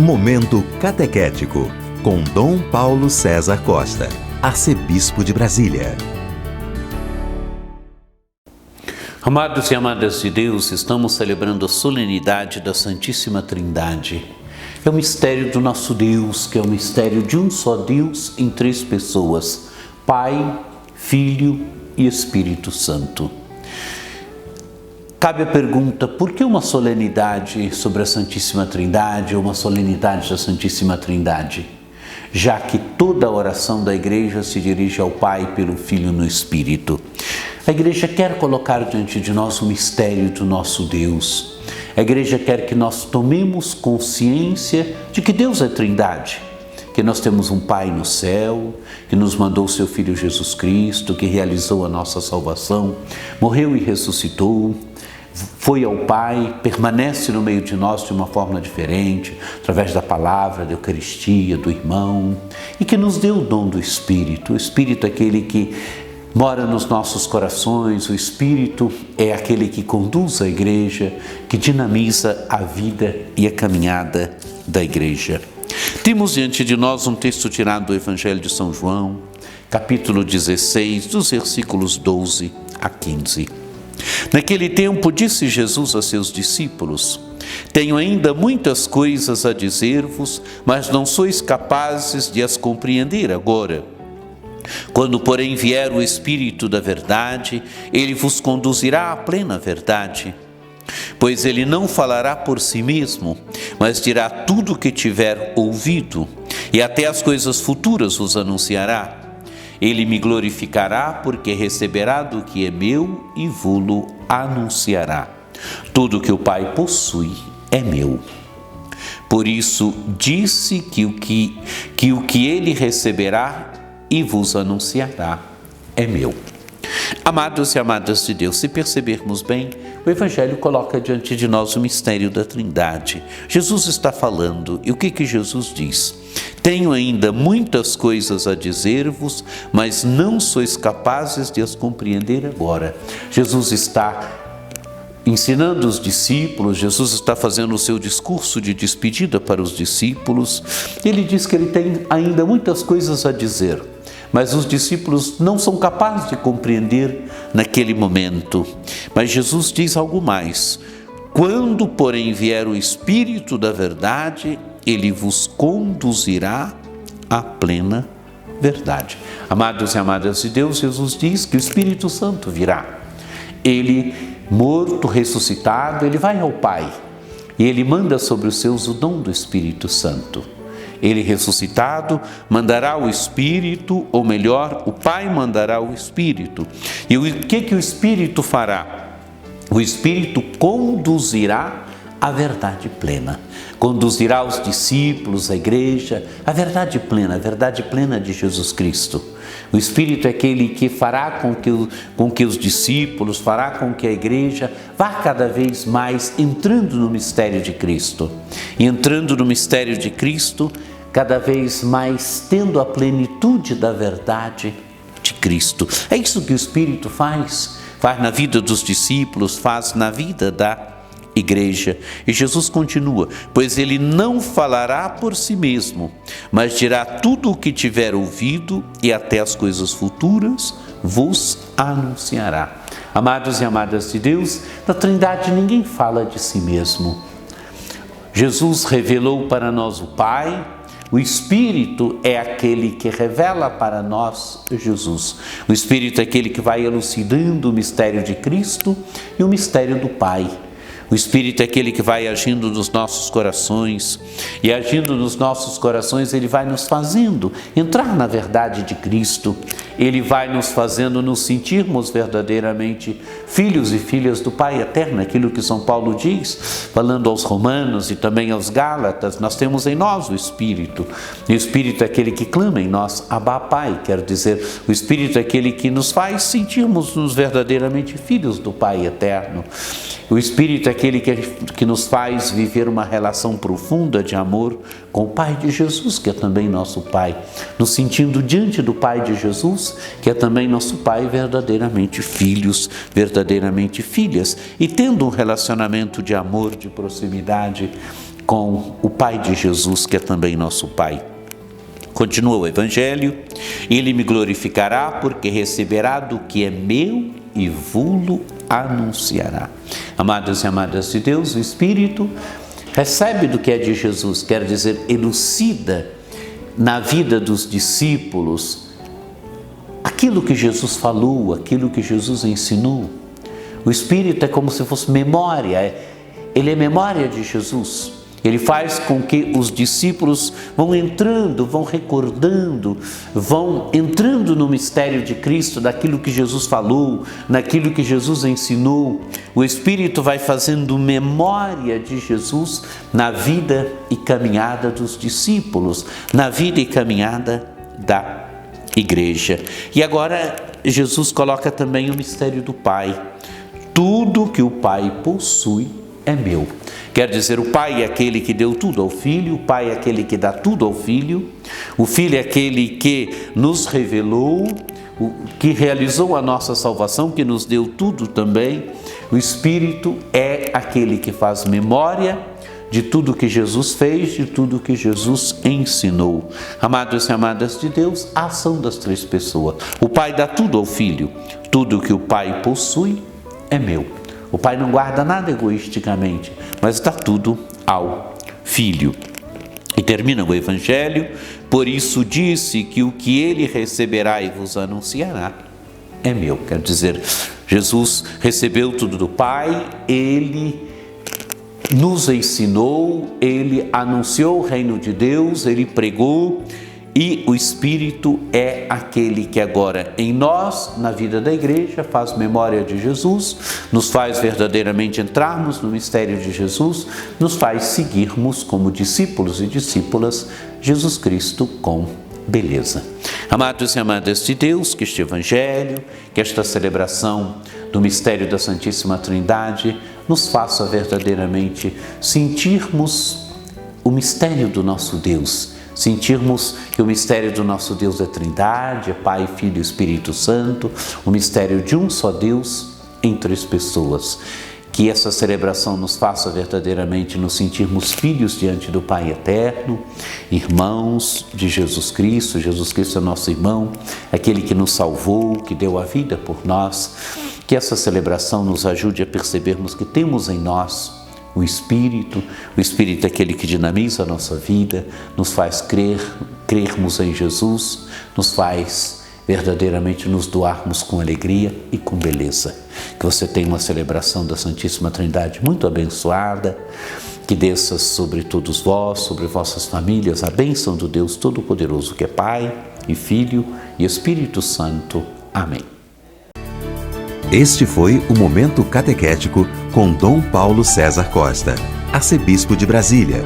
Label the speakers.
Speaker 1: Momento Catequético, com Dom Paulo César Costa, arcebispo de Brasília.
Speaker 2: Amados e amadas de Deus, estamos celebrando a solenidade da Santíssima Trindade. É o mistério do nosso Deus, que é o mistério de um só Deus em três pessoas: Pai, Filho e Espírito Santo. Cabe a pergunta, por que uma solenidade sobre a Santíssima Trindade ou uma solenidade da Santíssima Trindade? Já que toda a oração da Igreja se dirige ao Pai pelo Filho no Espírito. A Igreja quer colocar diante de nós o mistério do nosso Deus. A Igreja quer que nós tomemos consciência de que Deus é Trindade, que nós temos um Pai no céu, que nos mandou o seu Filho Jesus Cristo, que realizou a nossa salvação, morreu e ressuscitou, foi ao Pai, permanece no meio de nós de uma forma diferente, através da palavra, da Eucaristia, do irmão, e que nos deu o dom do Espírito. O Espírito é aquele que mora nos nossos corações, o Espírito é aquele que conduz a Igreja, que dinamiza a vida e a caminhada da Igreja. Temos diante de nós um texto tirado do Evangelho de São João, capítulo 16, dos versículos 12 a 15. Naquele tempo disse Jesus a seus discípulos: tenho ainda muitas coisas a dizer-vos, mas não sois capazes de as compreender agora. Quando, porém, vier o Espírito da verdade, ele vos conduzirá à plena verdade. Pois ele não falará por si mesmo, mas dirá tudo o que tiver ouvido, e até as coisas futuras vos anunciará. Ele me glorificará, porque receberá do que é meu e vô-lo anunciará. Tudo que o Pai possui é meu. Por isso disse que o que ele receberá e vos anunciará é meu. Amados e amadas de Deus, se percebermos bem, o Evangelho coloca diante de nós o mistério da Trindade. Jesus está falando, e o que Jesus diz? Tenho ainda muitas coisas a dizer-vos, mas não sois capazes de as compreender agora. Jesus está ensinando os discípulos, Jesus está fazendo o seu discurso de despedida para os discípulos. Ele diz que ele tem ainda muitas coisas a dizer, mas os discípulos não são capazes de compreender naquele momento. Mas Jesus diz algo mais: quando, porém, vier o Espírito da verdade, ele vos conduzirá à plena verdade. Amados e amadas de Deus, Jesus diz que o Espírito Santo virá. Ele, morto, ressuscitado, ele vai ao Pai e ele manda sobre os seus o dom do Espírito Santo. Ele ressuscitado mandará o Espírito, ou melhor, o Pai mandará o Espírito. E o que o Espírito fará? O Espírito conduzirá a verdade plena. Conduzirá os discípulos, a Igreja, a verdade plena de Jesus Cristo. O Espírito é aquele que fará com que os discípulos, fará com que a Igreja vá cada vez mais entrando no mistério de Cristo. E entrando no mistério de Cristo, cada vez mais tendo a plenitude da verdade de Cristo. É isso que o Espírito faz na vida dos discípulos, faz na vida da Igreja. E Jesus continua: pois ele não falará por si mesmo, mas dirá tudo o que tiver ouvido, e até as coisas futuras vos anunciará. Amados e amadas de Deus, na Trindade ninguém fala de si mesmo. Jesus revelou para nós o Pai. O Espírito é aquele que revela para nós Jesus. O Espírito é aquele que vai elucidando o mistério de Cristo e o mistério do Pai. O Espírito é aquele que vai agindo nos nossos corações, e agindo nos nossos corações, ele vai nos fazendo entrar na verdade de Cristo. Ele vai nos fazendo nos sentirmos verdadeiramente filhos e filhas do Pai eterno. Aquilo que São Paulo diz, falando aos Romanos e também aos Gálatas: nós temos em nós o Espírito. E o Espírito é aquele que clama em nós: Abba, Pai. Quer dizer, o Espírito é aquele que nos faz sentirmos-nos verdadeiramente filhos do Pai eterno. O Espírito é aquele que nos faz viver uma relação profunda de amor com o Pai de Jesus, que é também nosso Pai, nos sentindo diante do Pai de Jesus, que é também nosso Pai, verdadeiramente filhos, verdadeiramente filhas, e tendo um relacionamento de amor, de proximidade com o Pai de Jesus, que é também nosso Pai. Continua o Evangelho: ele me glorificará, porque receberá do que é meu e vou-lo anunciará. Amados e amadas de Deus, o Espírito recebe do que é de Jesus, quer dizer, elucida na vida dos discípulos aquilo que Jesus falou, aquilo que Jesus ensinou. O Espírito é como se fosse memória, ele é memória de Jesus. Ele faz com que os discípulos vão entrando, vão recordando, vão entrando no mistério de Cristo, daquilo que Jesus falou, naquilo que Jesus ensinou. O Espírito vai fazendo memória de Jesus na vida e caminhada dos discípulos, na vida e caminhada da igreja. E agora Jesus coloca também o mistério do Pai. Tudo que o Pai possui é meu. Quer dizer, o Pai é aquele que deu tudo ao Filho, o Pai é aquele que dá tudo ao Filho, o Filho é aquele que nos revelou, que realizou a nossa salvação, que nos deu tudo também. O Espírito é aquele que faz memória de tudo que Jesus fez, de tudo que Jesus ensinou. Amados e amadas de Deus, a ação das três pessoas. O Pai dá tudo ao Filho, tudo que o Pai possui é meu. O Pai não guarda nada egoisticamente, mas dá tudo ao Filho. E termina o Evangelho: por isso disse que o que ele receberá e vos anunciará é meu. Quer dizer, Jesus recebeu tudo do Pai, ele nos ensinou, ele anunciou o reino de Deus, ele pregou. E o Espírito é aquele que agora em nós, na vida da igreja, faz memória de Jesus, nos faz verdadeiramente entrarmos no mistério de Jesus, nos faz seguirmos como discípulos e discípulas Jesus Cristo com beleza. Amados e amadas de Deus, que este Evangelho, que esta celebração do mistério da Santíssima Trindade nos faça verdadeiramente sentirmos o mistério do nosso Deus, sentirmos que o mistério do nosso Deus é Trindade, é Pai, Filho e Espírito Santo, o mistério de um só Deus em três pessoas. Que essa celebração nos faça verdadeiramente nos sentirmos filhos diante do Pai Eterno, irmãos de Jesus Cristo. Jesus Cristo é nosso irmão, aquele que nos salvou, que deu a vida por nós. Que essa celebração nos ajude a percebermos que temos em nós o Espírito é aquele que dinamiza a nossa vida, nos faz crermos em Jesus, nos faz verdadeiramente nos doarmos com alegria e com beleza. Que você tenha uma celebração da Santíssima Trindade muito abençoada, que desça sobre todos vós, sobre vossas famílias, a bênção do Deus Todo-Poderoso, que é Pai e Filho e Espírito Santo. Amém.
Speaker 1: Este foi o Momento Catequético com Dom Paulo César Costa, arcebispo de Brasília.